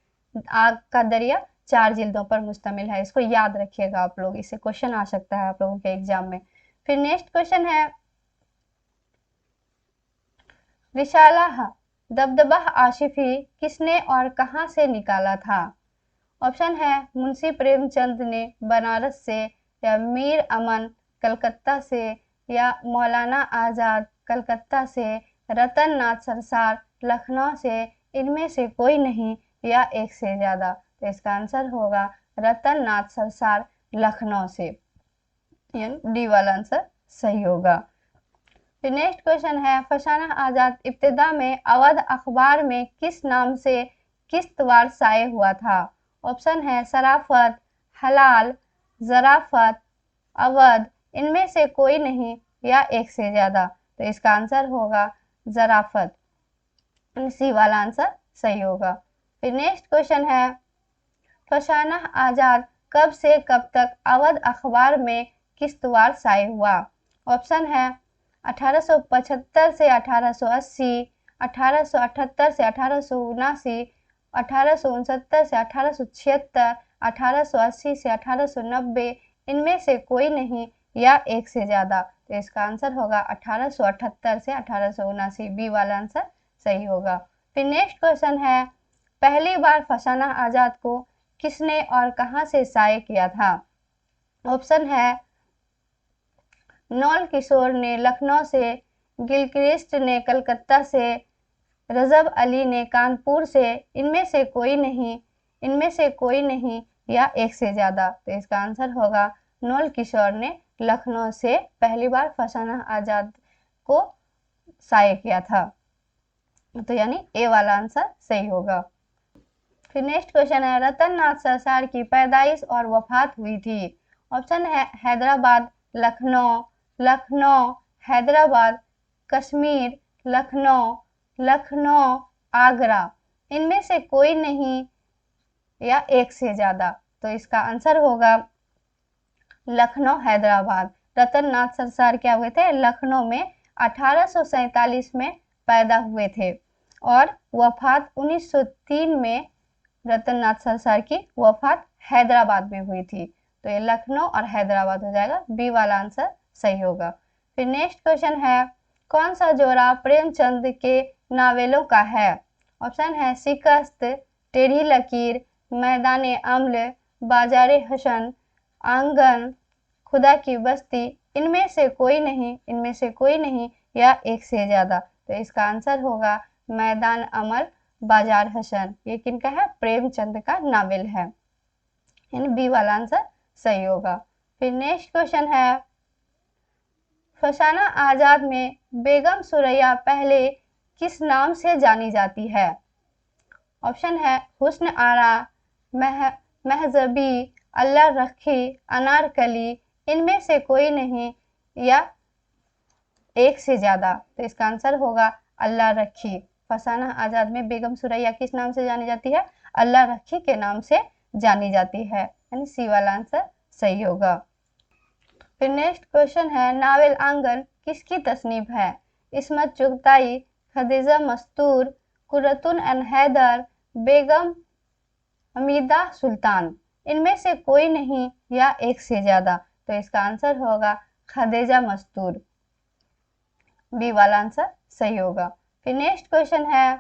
आग का दरिया 4 जिल्दों पर मुश्तमिल है। इसको याद रखिएगा आप लोग, इससे क्वेश्चन आ सकता है आप लोगों के एग्जाम में। फिर नेक्स्ट क्वेश्चन है रिसाला दबदबा आशिफी किसने और कहां से निकाला था? ऑप्शन है मुंशी प्रेमचंद ने बनारस से, या मीर अमन कलकत्ता से, या मौलाना आजाद कलकत्ता से, रतन नाथ सरसार लखनऊ से, इनमें से कोई नहीं या एक से ज्यादा? तो इसका आंसर होगा रतन नाथ सरसार लखनऊ से, डी वाला आंसर सही होगा। फिर नेक्स्ट क्वेश्चन है फसाना आजाद इब्तिदा में अवध अखबार में किस नाम से किश्तवार शाये हुआ था? ऑप्शन है शराफत, हलाल, ज़राफत, अवध, इनमें से कोई नहीं या एक से ज़्यादा। तो इसका आंसर होगा ज़राफत, सी वाला आंसर सही होगा। फिर नेक्स्ट क्वेश्चन है, फसाना आजाद कब से कब तक अवध अखबार में किस्तवार शाये हुआ। ऑप्शन है 1875 से 1880, 1878 से 1879, 1869 से 1876, 1880 से 1890, इनमें से कोई नहीं या एक से ज्यादा। तो इसका आंसर होगा 1878 से 1879, बी वाला आंसर सही होगा। फिर नेक्स्ट क्वेश्चन है, पहली बार फसाना आजाद को किसने और कहां से शाये किया था। ऑप्शन है नौल किशोर ने लखनऊ से, गिलक्रिस्ट ने कलकत्ता से, रजब अली ने कानपुर से, इनमें से कोई नहीं या एक से ज्यादा। तो इसका आंसर होगा नौल किशोर ने लखनऊ से पहली बार फसाना आजाद को शाये किया था। तो यानी ए वाला आंसर सही होगा। फिर नेक्स्ट क्वेश्चन है, रतन नाथ सरसार की पैदाइश और वफात हुई थी। ऑप्शन है हैदराबाद, लखनऊ, हैदराबाद, कश्मीर, लखनऊ, आगरा, इनमें से कोई नहीं या एक से ज्यादा। तो इसका आंसर होगा लखनऊ, हैदराबाद। रतन नाथ सरसार क्या हुए थे, लखनऊ में 1847 में पैदा हुए थे और वफात 1903 में रतन नाथ सरसार की वफात हैदराबाद में हुई थी। तो ये लखनऊ और हैदराबाद हो जाएगा, बी वाला आंसर सही होगा। फिर नेक्स्ट क्वेश्चन है, कौन सा जोड़ा प्रेमचंद के नावेलों का है। ऑप्शन है शिकस्त, टेढ़ी लकीर, मैदाने अम्ल, बाजारे हसन, आंगन, खुदा की बस्ती, इनमें से कोई नहीं या एक से ज्यादा। तो इसका आंसर होगा मैदान अमल, बाजार हसन। ये किनका है, प्रेमचंद का नावल है, यानी बी वाला आंसर सही होगा। फिर नेक्स्ट क्वेश्चन है, फसाना आजाद में बेगम सुरैया पहले किस नाम से जानी जाती है। ऑप्शन है हुस्न आरा, महजबी, अल्लाह रखी, अनारकली, इनमें से कोई नहीं या एक से ज्यादा। तो इसका आंसर होगा अल्लाह रखी। फसाना आजाद में बेगम सुरैया किस नाम से जानी जाती है, अल्लाह रखी के नाम से जानी जाती है, यानी सी वाला आंसर सही होगा। फिर नेक्स्ट क्वेश्चन है, नावल आंगन किसकी तसनीफ है। इस्मत चुगताई, खदीजा मस्तूर, कुर्रतुन एन हैदर, बेगम हमीदा सुल्तान, इनमें से कोई नहीं या एक से ज्यादा। तो इसका आंसर होगा खदीजा मस्तूर, बी वाला आंसर सही होगा। फिर नेक्स्ट क्वेश्चन है,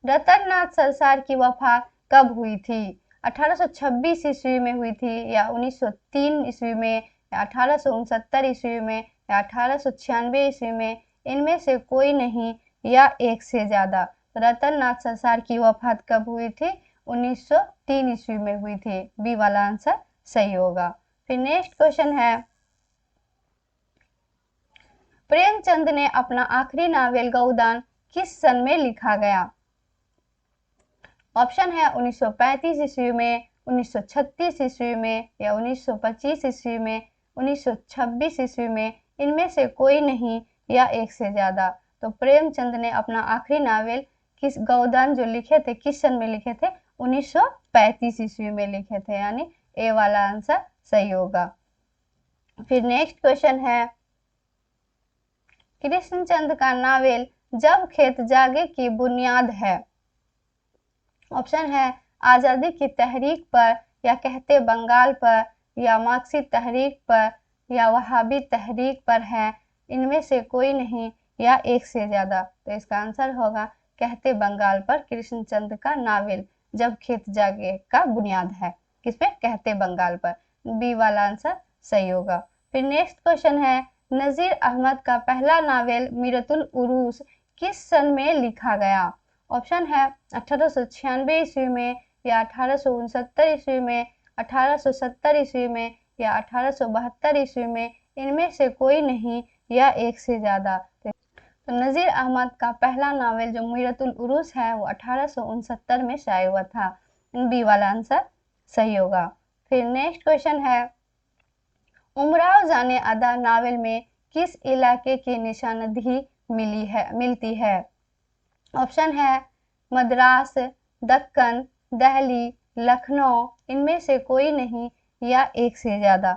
रतन नाथ सरसार की वफात कब हुई थी। 1826 ईस्वी में हुई थी या 1903 ईस्वी में या 1869 ईस्वी में या 1896 ईस्वी में, इनमें से कोई नहीं या एक से ज्यादा। रतन नाथ सरसार की वफात कब हुई थी, 1903 ईस्वी में हुई थी, बी वाला आंसर सही होगा। फिर नेक्स्ट क्वेश्चन है, प्रेमचंद ने अपना आखिरी नावल गौदान किस सन में लिखा गया। ऑप्शन है 1935 ईस्वी में, 1936 ईस्वी में या 1925 ईस्वी में, 1926 ईस्वी में, इनमें से कोई नहीं या एक से ज्यादा। तो प्रेमचंद ने अपना आखिरी नावल किस गौदान जो लिखे थे किस सन में लिखे थे, 1935 ईस्वी में लिखे थे, यानी ए वाला आंसर सही होगा। फिर नेक्स्ट क्वेश्चन है, कृष्णचंद का नावल जब खेत जागे की बुनियाद है। ऑप्शन है आजादी की तहरीक पर या कहते बंगाल पर या मार्क्सी तहरीक पर या वहाबी तहरीक पर है, इनमें से कोई नहीं या एक से ज्यादा। तो इसका आंसर होगा कहते बंगाल पर कृष्णचंद का नावल जब खेत जागे का बुनियाद है, किस पे, कहते बंगाल पर, बी वाला आंसर सही होगा। फिर नेक्स्ट क्वेश्चन है, नजीर अहमद का पहला नावल मीरतुल उरूस किस सन में लिखा गया। ऑप्शन है 1896 ईस्वी में या 1869 ईस्वी में, 1870 ईस्वी में या 1872 ईस्वी में, इनमें से कोई नहीं या एक से ज्यादा। तो नजीर अहमद का पहला नावल जो मीरतुल उरूस है वो 1869 में शाये हुआ था। बी वाला आंसर सही होगा। फिर नेक्स्ट क्वेश्चन है, उमराव जाने अदा नावल में किस इलाके की निशानदेही मिलती है? ऑप्शन है मद्रास, दक्कन, दिल्ली, लखनऊ, इनमें से कोई नहीं या एक से ज्यादा।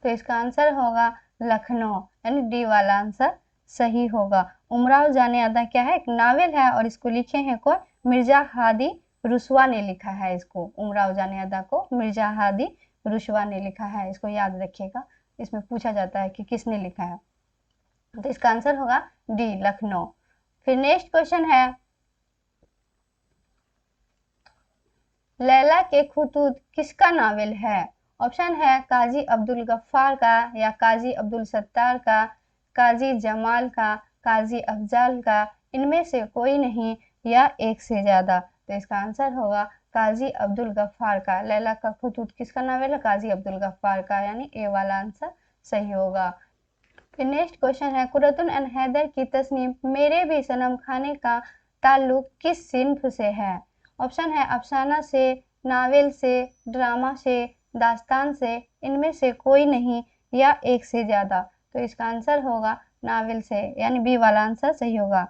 तो इसका आंसर होगा लखनऊ, यानी डी वाला आंसर सही होगा। उमराव जाने अदा क्या है? एक नावल है और इसको लिखे हैं कौन? मिर्जा हादी रुस्वा ने लिखा है इसको। उमराव जाने अदा को मिर्जा हादी रुस्वा ने लिखा है, इसको याद रखिएगा, इसमें पूछा जाता है कि किसने लिखा है। तो इसका आंसर होगा डी, लखनऊ। फिर नेक्स्ट क्वेश्चन है, लैला के खुतूत किसका नावल है? ऑप्शन है काजी अब्दुल गफ्फार का, या काजी अब्दुल सत्तार का, काजी जमाल का, काजी अफजल का, इनमें से कोई नहीं या एक से ज्यादा। तो इसका आंसर होगा काजी अब्दुल गफ्फार का। लैला का खुतूत किसका नावल है? काजी अब्दुल गफ्फार का, यानी ए वाला आंसर सही होगा। फिर नेक्स्ट क्वेश्चन है, कुर्रतुन एंड हैदर की तस्नीफ मेरे भी सनम खाने का ताल्लुक किस सिन्फ से है? ऑप्शन है अफसाना से, नावल से, ड्रामा से, दास्तान से, इनमें से कोई नहीं या एक से ज्यादा। तो इसका आंसर होगा नावल से, यानी बी वाला आंसर सही होगा।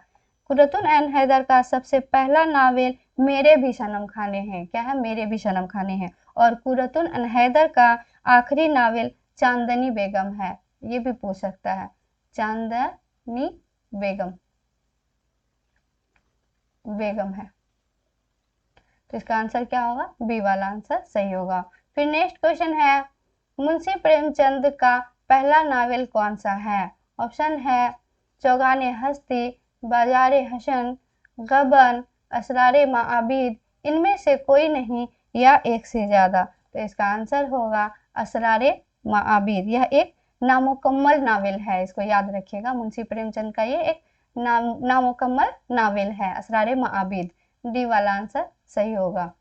कुर्रतुन एंड हैदर का सबसे पहला नावल मेरे भी सनम खाने हैं। क्या है? मेरे भी सनम खाने हैं। और कुर्रतुन एंड हैदर का आखिरी नावल चांदनी बेगम है। ये भी पूछ सकता है, चांदनी बेगम है। तो इसका आंसर क्या होगा? बी वाला आंसर सही होगा। फिर नेक्स्ट क्वेश्चन है, मुंशी प्रेमचंद का पहला नावल कौन सा है? ऑप्शन है चौगाने हस्ती, बाजारे हसन, गबन, असरारे माआबिद, इनमें से कोई नहीं या एक से ज्यादा। तो इसका आंसर होगा असरारे माआबिद। यह एक नामुकम्मल नावल है, इसको याद रखिएगा। मुंशी प्रेमचंद का ये एक नामुकम्मल नावल है, असरारे माआबिद। डी वाला आंसर सही होगा।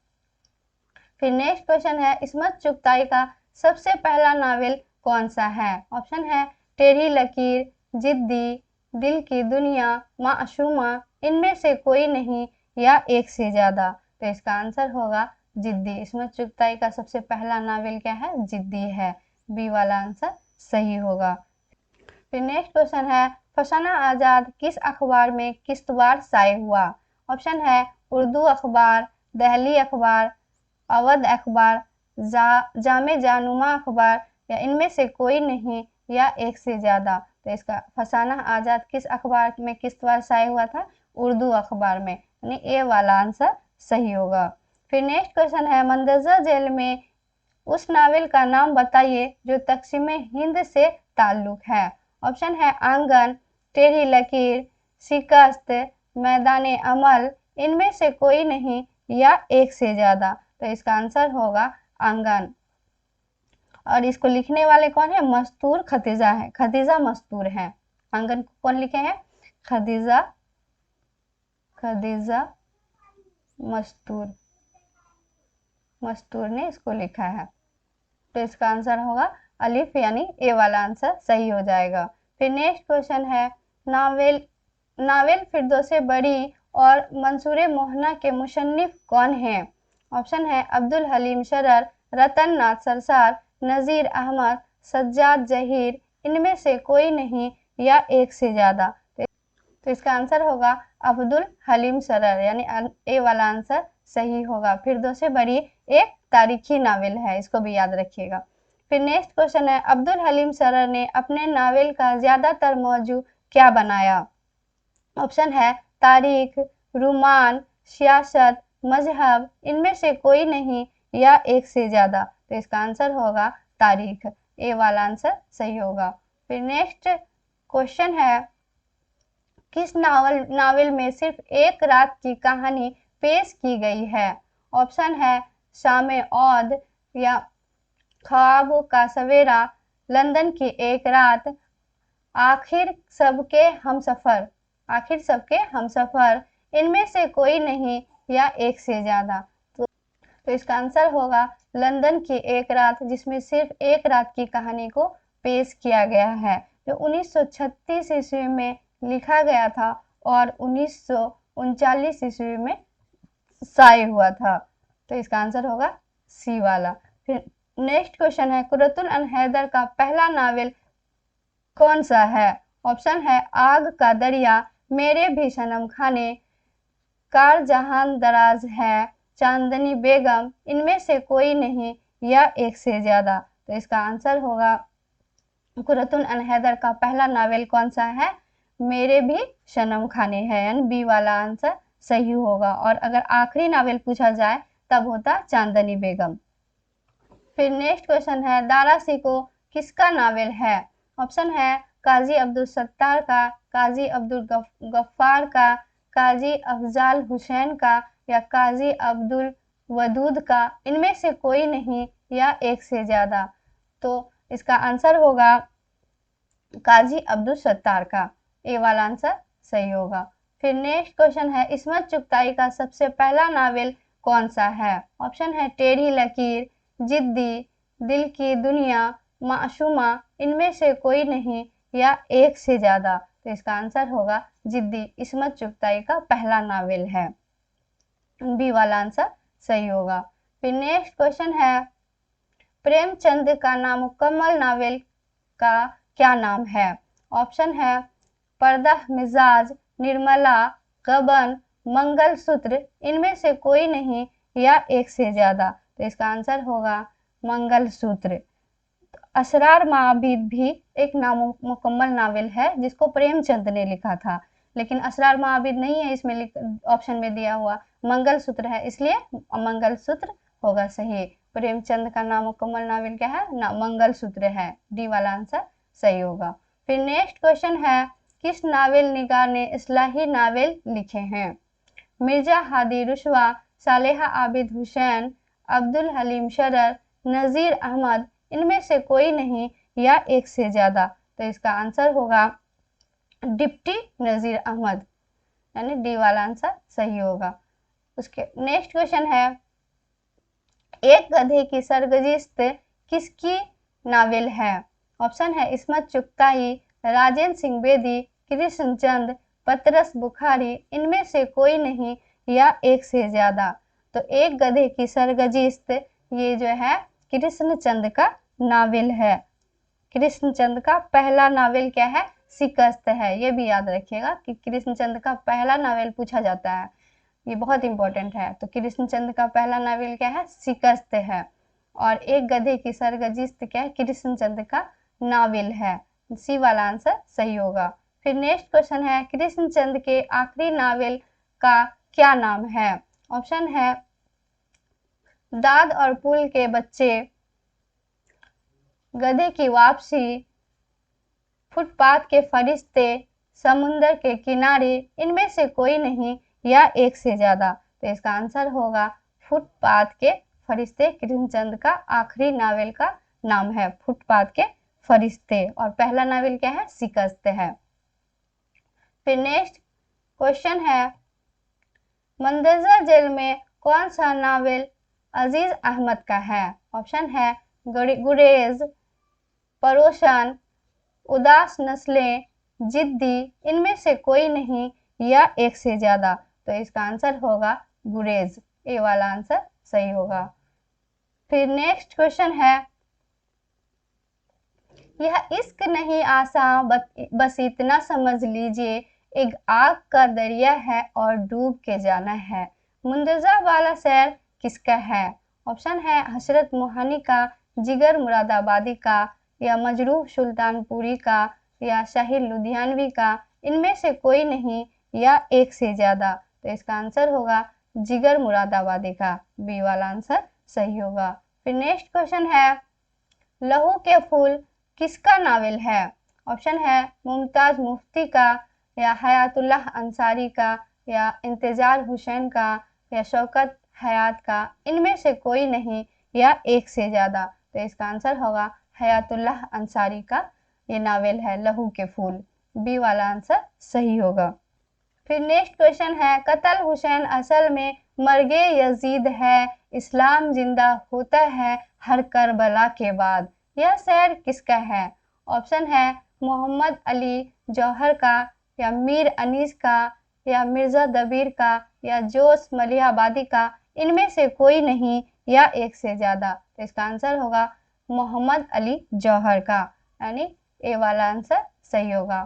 फिर नेक्स्ट क्वेश्चन है, इस्मत चुगताई का सबसे पहला नावल कौन सा है? ऑप्शन है टेढ़ी लकीर, जिद्दी, दिल की दुनिया, मासूमा, इनमें से कोई नहीं या एक से ज्यादा। तो इसका आंसर होगा जिद्दी। इस्मत चुगताई का सबसे पहला नावल क्या है? जिद्दी है। बी वाला आंसर सही होगा। फिर नेक्स्ट क्वेश्चन है, फसाना आजाद किस अखबार में किस्तवार शाये हुआ? ऑप्शन है उर्दू अखबार, दहली अखबार, अवध अखबार, जामे जानुमा अखबार, या इनमें से कोई नहीं या एक से ज्यादा। तो इसका फसाना आजाद किस अखबार में किस्तवार शाये हुआ था? उर्दू अखबार में, यानी ए वाला आंसर सही होगा। फिर नेक्स्ट क्वेश्चन है, मंदसौर जेल में उस नावल का नाम बताइए जो तकसीम हिंद से ताल्लुक है। ऑप्शन है आंगन, टेढ़ी लकीर, शिकस्त, मैदान अमल, इनमें से कोई नहीं या एक से ज्यादा। तो इसका आंसर होगा आंगन। और इसको लिखने वाले कौन है? मस्तूर खतीजा है, खदीजा मस्तूर है। आंगन को कौन लिखे हैं? खदीजा मस्तूर ने इसको लिखा है। तो इसका आंसर होगा अलिफ, यानी ए वाला आंसर सही हो जाएगा। फिर नेक्स्ट क्वेश्चन है, नावल फिरदौसे बड़ी और मंसूर मोहना के मुसन्निफ कौन हैं? ऑप्शन है अब्दुल हलीम शरर, रतन नाथ सरसार, नज़ीर अहमद, सज्जाद जहीर, इनमें से कोई नहीं या एक से ज्यादा। तो इसका आंसर होगा अब्दुल हलीम शरर, यानी ए वाला आंसर सही होगा। फिरदौसे बड़ी एक तारीखी नावल है, इसको भी याद रखिएगा। फिर नेक्स्ट क्वेश्चन है, अब्दुल हलीम शरर ने अपने नावल का ज्यादातर मौजू क्या बनाया? ऑप्शन है तारीख, रोमान, सियासत, मजहब, इनमें से कोई नहीं या एक से ज्यादा। तो इसका आंसर होगा तारीख, ए वाला आंसर सही होगा। फिर नेक्स्ट क्वेश्चन है, किस नावल में सिर्फ एक रात की कहानी पेश की गई है? ऑप्शन है शामे औद, या ख्वाबों का सवेरा, लंदन की एक रात, आखिर सबके हमसफर, इनमें से कोई नहीं या एक से ज्यादा। तो इसका आंसर होगा लंदन की एक रात, जिसमें सिर्फ एक रात की कहानी को पेश किया गया है, जो 1936 ईस्वी में लिखा गया था और 1939 ईस्वी में शाये हुआ था। तो इसका आंसर होगा सी वाला। फिर नेक्स्ट क्वेश्चन है, कुर्रतुल एंड हैदर का पहला नावल कौन सा है? ऑप्शन है आग का दरिया, मेरे भी सनम खाने, कार जहां दराज है, चांदनी बेगम, इनमें से कोई नहीं या एक से ज्यादा। तो इसका आंसर होगा कुर्रतुल एंड हैदर का पहला नावल कौन सा है? मेरे भी सनम खाने है, यानी बी वाला आंसर सही होगा। और अगर आखिरी नावल पूछा जाए तब होता चांदनी बेगम। फिर नेक्स्ट क्वेश्चन है, दारा सिकों किसका नावल है? ऑप्शन है काजी अब्दुल सत्तार का, काजी अब्दुल गफ्फार का, काजी अफजाल हुसैन का, या काजी अब्दुल वदूद का, इनमें से कोई नहीं या एक से ज्यादा। तो इसका आंसर होगा काजी अब्दुल सत्तार का, ए वाला आंसर सही होगा। फिर नेक्स्ट क्वेश्चन है, इस्मत चुगताई का सबसे पहला नावल कौन सा है? ऑप्शन है टेढ़ी लकीर, जिद्दी, दिल की दुनिया, मासूमा, इनमें से कोई नहीं या एक से ज्यादा। तो इसका आंसर होगा जिद्दी, इस्मत चुगताई का पहला नावल है, बी वाला आंसर सही होगा। फिर नेक्स्ट क्वेश्चन है, प्रेमचंद का नामुकम्मल नावल का क्या नाम है? ऑप्शन है पर्दा मिजाज, निर्मला, गबन, मंगलसूत्र, इनमें से कोई नहीं या एक से ज्यादा। तो इसका आंसर होगा मंगलसूत्र। असरार माबिद भी एक नामुकम्मल नावल है जिसको प्रेमचंद ने लिखा था, लेकिन असरार माबिद नहीं है इसमें ऑप्शन में दिया हुआ, मंगलसूत्र है, इसलिए मंगलसूत्र होगा सही। प्रेमचंद का नामुकम्मल नावल क्या है? मंगलसूत्र है, डी वाला आंसर सही होगा। फिर नेक्स्ट क्वेश्चन है, किस नावल निगार ने इस्लाही नावल लिखे हैं? मिर्जा हादी रुशवा, सालेहा आबिद हुसैन, अब्दुल हलीम शरर, नज़ीर अहमद, इनमें से कोई नहीं या एक से ज्यादा। तो इसका आंसर होगा डिप्टी नज़ीर अहमद, यानी डी वाला आंसर सही होगा। उसके नेक्स्ट क्वेश्चन है, एक गधे की सरगुज़िश्त किसकी नावल है? ऑप्शन है इस्मत चुगताई, राजेंद्र सिंह बेदी, कृष्णचंद, पतरस बुखारी, इनमें से कोई नहीं या एक से ज्यादा। तो एक गधे की सरगुज़िश्त ये जो है कृष्णचंद का नावल है। कृष्णचंद का पहला नावल क्या है? शिकस्त है, ये भी याद रखिएगा कि कृष्णचंद का पहला नावल पूछा जाता है, ये बहुत इंपॉर्टेंट है। तो कृष्णचंद का पहला नावल क्या है? शिकस्त है। और एक गधे की सरगुज़िश्त क्या है? कृष्णचंद का नावल है, सी वाला आंसर सही होगा। फिर नेक्स्ट क्वेश्चन है, कृष्णचंद के आखिरी नावल का क्या नाम है? ऑप्शन है दाद और पुल के बच्चे, गधे की वापसी, फुटपाथ के फरिश्ते, समुंदर के किनारे, इनमें से कोई नहीं या एक से ज्यादा। तो इसका आंसर होगा फुटपाथ के फरिश्ते, कृष्णचंद का आखिरी नावल का नाम है फुटपाथ के फरिश्ते, और पहला नावल क्या है? शिकस्त है। फिर नेक्स्ट क्वेश्चन है, मंदसौर जेल में कौन सा नावल अजीज अहमद का है? ऑप्शन है गुरेज, परोशन, उदास नस्लें, जिद्दी, इनमें से कोई नहीं या एक से ज्यादा। तो इसका आंसर होगा गुरेज, ए वाला आंसर सही होगा। फिर नेक्स्ट क्वेश्चन है, यह इश्क नहीं आसान बस इतना समझ लीजिए, एक आग का दरिया है और डूब के जाना है, मुंतज़ा वाला शेर किसका है? ऑप्शन है हसरत मोहानी का, जिगर मुरादाबादी का, या मजरूह सुल्तानपुरी का, या शाहिर लुधियानवी का, इनमें से कोई नहीं या एक से ज्यादा। तो इसका आंसर होगा जिगर मुरादाबादी का, बी वाला आंसर सही होगा। फिर नेक्स्ट क्वेश्चन है, लहू के फूल किसका नावल है? ऑप्शन है मुमताज मुफ्ती का, या हयातुल्लाह अंसारी का, या इंतजार हुसैन का, या शौकत हयात का, इनमें से कोई नहीं या एक से ज्यादा। तो इसका आंसर होगा हयातुल्लाह अंसारी का ये नावल है लहू के फूल, बी वाला आंसर सही होगा। फिर नेक्स्ट क्वेश्चन है, कत्ल हुसैन असल में मर्गे यजीद है, इस्लाम जिंदा होता है हर करबला के बाद, यह शेर किसका है? ऑप्शन है मोहम्मद अली जौहर का, या मीर अनीस का, या मिर्जा दबीर का, या जोश मलिहाबादी का, इनमें से कोई नहीं या एक से ज़्यादा। तो इसका आंसर होगा मोहम्मद अली जौहर का, यानी ए वाला आंसर सही होगा।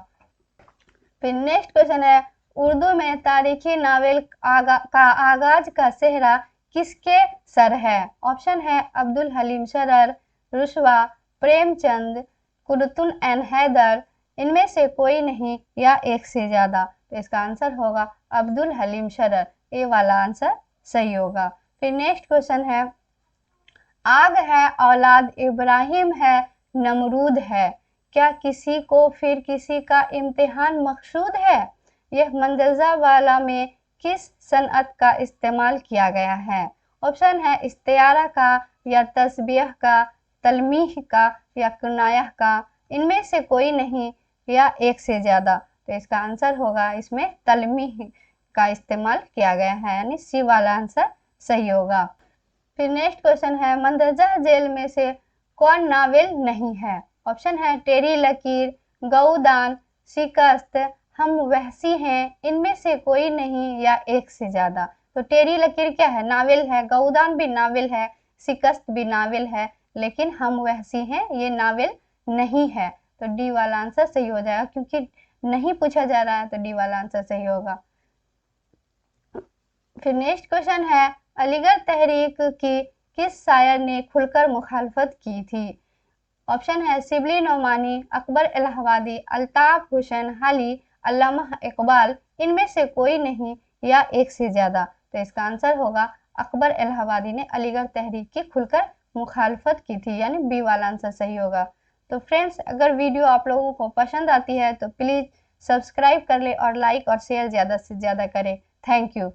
फिर नेक्स्ट क्वेश्चन है, उर्दू में तारीखी नावल का आगाज का सेहरा किसके सर है? ऑप्शन है अब्दुल हलीम शरर, रुशवा, प्रेमचंद, कुरतुन एन हैदर, इनमें से कोई नहीं या एक से ज्यादा। तो इसका आंसर होगा अब्दुल हलीम शरर, ए वाला आंसर सही होगा। फिर नेक्स्ट क्वेश्चन है, आग है औलाद इब्राहिम है नमरूद है, क्या किसी को फिर किसी का इम्तिहान मकसूद है? यह मंदरजा वाला में किस सनअत का इस्तेमाल किया गया है? ऑप्शन है इस्तियारा का या तस्बीह का, तलमीह का या कुनायाह का, इनमें से कोई नहीं या एक से ज़्यादा। तो इसका आंसर होगा इसमें तलमीह का इस्तेमाल किया गया है, यानी सी वाला आंसर सही होगा। फिर नेक्स्ट क्वेश्चन है, मंदरजा जेल में से कौन नाविल नहीं है? ऑप्शन है टेरी लकीर, गऊदान, शिकस्त, हम वहसी हैं, इनमें से कोई नहीं या एक से ज्यादा। तो टेरी लकीर क्या है? नाविल है। गऊदान भी नाविल है, शिकस्त भी नाविल है, लेकिन हम वहसी हैं ये नाविल नहीं है। तो डी वाला आंसर सही हो जाएगा, क्योंकि नहीं पूछा जा रहा है तो डी वाला आंसर सही होगा। फिर नेक्स्ट क्वेश्चन है, अलीगढ़ तहरीक की किस शायर ने खुलकर मुखालफत की थी? ऑप्शन है शिबली नोमानी, अकबर इलाहाबादी, अल्ताफ हुसैन हाली, अल्लामा इकबाल, इनमें से कोई नहीं या एक से ज्यादा। तो इसका आंसर होगा अकबर इलाहाबादी ने अलीगढ़ तहरीक की खुलकर मुखालफत की थी, यानी बी वाला आंसर सही होगा। तो फ्रेंड्स, अगर वीडियो आप लोगों को पसंद आती है तो प्लीज़ सब्सक्राइब कर ले और लाइक और शेयर ज़्यादा से ज़्यादा करें। Thank you.